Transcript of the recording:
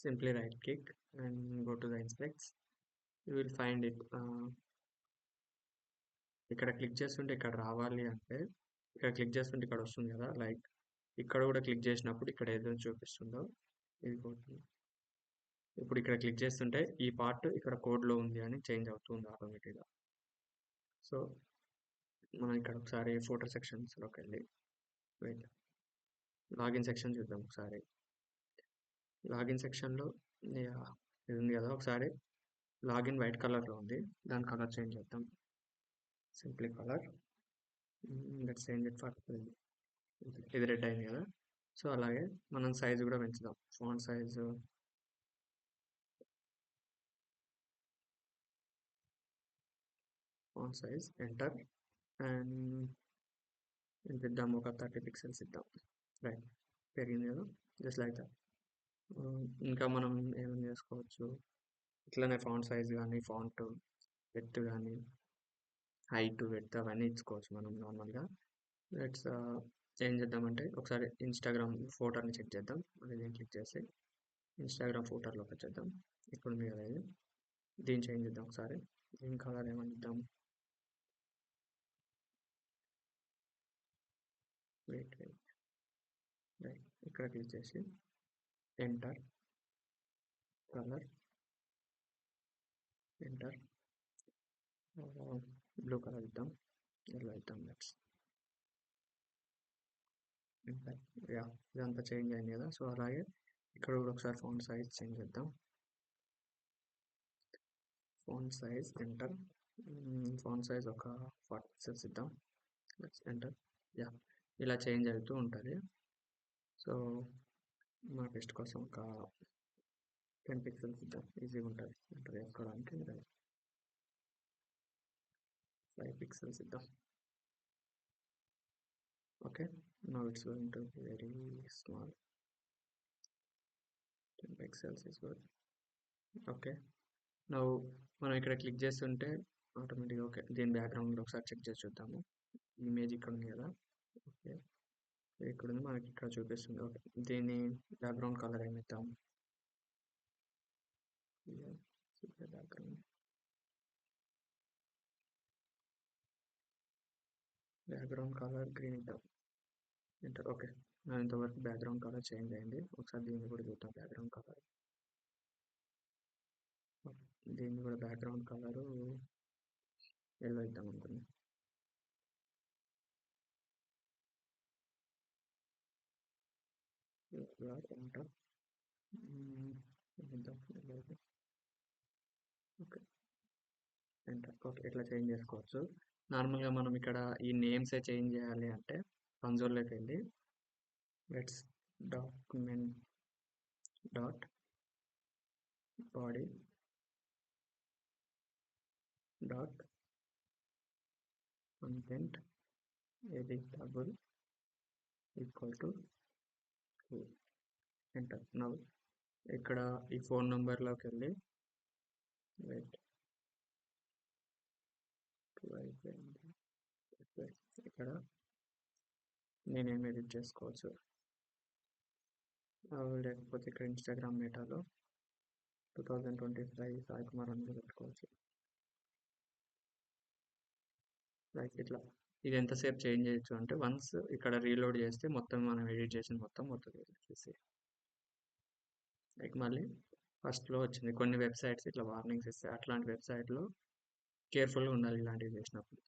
simply right click and go to the inspects. You will find it. ఇక్కడ click చేస్తుంటే ఇక్కడ రావాలి అంటే ఇక్కడ క్లిక్ చేస్తుంటే ఇక్కడ వస్తుంది కదా, లైక్ ఇక్కడ కూడా క్లిక్ చేసినప్పుడు ఇక్కడ ఏదైతే చూపిస్తుందో ఇది పోతుంది. ఇప్పుడు ఇక్కడ క్లిక్ చేస్తుంటే ఈ పార్ట్ ఇక్కడ కోడ్లో ఉంది అని చేంజ్ అవుతుంది ఆటోమేటిక్గా. సో మనం ఇక్కడ ఒకసారి ఫోటో సెక్షన్స్లోకి వెళ్ళి వెయిట్ లాగిన్ సెక్షన్ చూద్దాం ఒకసారి. లాగిన్ సెక్షన్లో ఇది ఉంది కదా, ఒకసారి లాగిన్ వైట్ కలర్లో ఉంది, దాని కలర్ చేంజ్ చేద్దాం. Simply colour let's change it for ఇది రెడ్ అయింది కదా. సో అలాగే మనం సైజ్ కూడా పెంచుదాం. ఫాంట్ సైజ్ ఎంటర్ అండ్ ఇద్దాం, ఒక 30 పిక్సెల్స్ ఇద్దాం. రైట్, పెరిగింది కదా, జస్ట్ లైక్ దట్. ఇంకా మనం ఏమేమి చేసుకోవచ్చు, ఇట్లనే ఫాంట్ సైజ్ కానీ ఫాంట్ విడ్త్ కానీ హైట్ విడ్త్ అవన్నీ ఇచ్చుకోవచ్చు మనం నార్మల్గా. లెట్స్ ఏం చేద్దామంటే ఒకసారి ఇన్స్టాగ్రామ్ ఫోటోని చెక్ చేద్దాం. అది దీన్ని క్లిక్ చేసి ఇన్స్టాగ్రామ్ ఫోటోలోకి వచ్చేద్దాం. ఇక్కడ ఉంది కదా ఇది, దీన్ని చేంజ్ చేద్దాం ఒకసారి. దీని కలర్ ఏమని ఇద్దాం, వెయిట్ రైట్, ఇక్కడ క్లిక్ చేసి enter colour enter blue colour ఇద్దాం, ఎల్లో ఇద్దాం. లెట్స్ యా, ఇదంతా చేంజ్ అయింది కదా. సో అలాగే ఇక్కడ కూడా ఒకసారి ఫాంట్ సైజ్ చేంజ్ చేద్దాం. Font size enter, font size ఒక 40 పిక్సెల్స్ ఇద్దాం. Let's enter. యా, ఇలా చేంజ్ అవుతూ ఉంటుంది. సో మా టెస్ట్ కోసం ఒక 10 పిక్సెల్స్ ఇద్దాం, ఈజీగా ఉంటుంది ఎంటర్ చేసుకోవడానికి. 5 పిక్సెల్స్ ఇద్దాం. Okay, now it's going to be very small. 10 pixels is good. Okay, now మనం ఇక్కడ క్లిక్ చేస్తుంటే ఆటోమేటిక్గా ఓకే, దీని బ్యాక్గ్రౌండ్ ఒకసారి చెక్ చేసి చూద్దాము. ఇమేజ్ ఇక్కడ ఉంది కదా, ఓకే ఇక్కడ ఉంది మనకి, ఇక్కడ చూపిస్తుంది. ఓకే, దీని బ్యాక్గ్రౌండ్ కలర్ ఏమిద్దాం, బ్యాక్గ్రౌండ్ కలర్ గ్రీన్ ఇద్దాం. ఎంటర్. ఓకే, ఇంతవరకు బ్యాక్గ్రౌండ్ కలర్ చేంజ్ అయింది. ఒకసారి దీన్ని కూడా చూద్దాం. బ్యాక్గ్రౌండ్ కలర్, దీన్ని కూడా బ్యాక్గ్రౌండ్ కలరు ఎల్లో ఇద్దాం అనుకున్నాం. ఎంటర్. Okay enter. ఓకే, ఇట్లా చేంజ్ చేసుకోవచ్చు. నార్మల్గా మనం ఇక్కడ ఈ నేమ్సే చేంజ్ చేయాలి అంటే కన్సోల్లోకి వెళ్ళి let's document dot body dot content editable equal to enter. Now ఇక్కడ ఈ ఫోన్ నెంబర్లోకి వెళ్ళి వెయిట్ ఇక్కడ నేనేం ఎడిట్ చేసుకోవచ్చు, లేకపోతే ఇక్కడ ఇన్స్టాగ్రామ్ డేటాలో 2025 సాయి కుమార్ అని పెట్టుకోవచ్చు. లైక్ ఇట్లా ఇది ఎంతసేపు చేంజ్ చేయొచ్చు అంటే వన్స్ ఇక్కడ రీలోడ్ చేస్తే మొత్తం మనం ఎడిట్ చేసిన మొత్తం ఎడిట్ చేసి లైక్ మళ్ళీ ఫస్ట్లో వచ్చింది. కొన్ని వెబ్సైట్స్ ఇట్లా వార్నింగ్స్ ఇస్తాయి, అట్లాంటి వెబ్సైట్లో కేర్ఫుల్గా ఉండాలి ఇలాంటివి చేసినప్పుడు.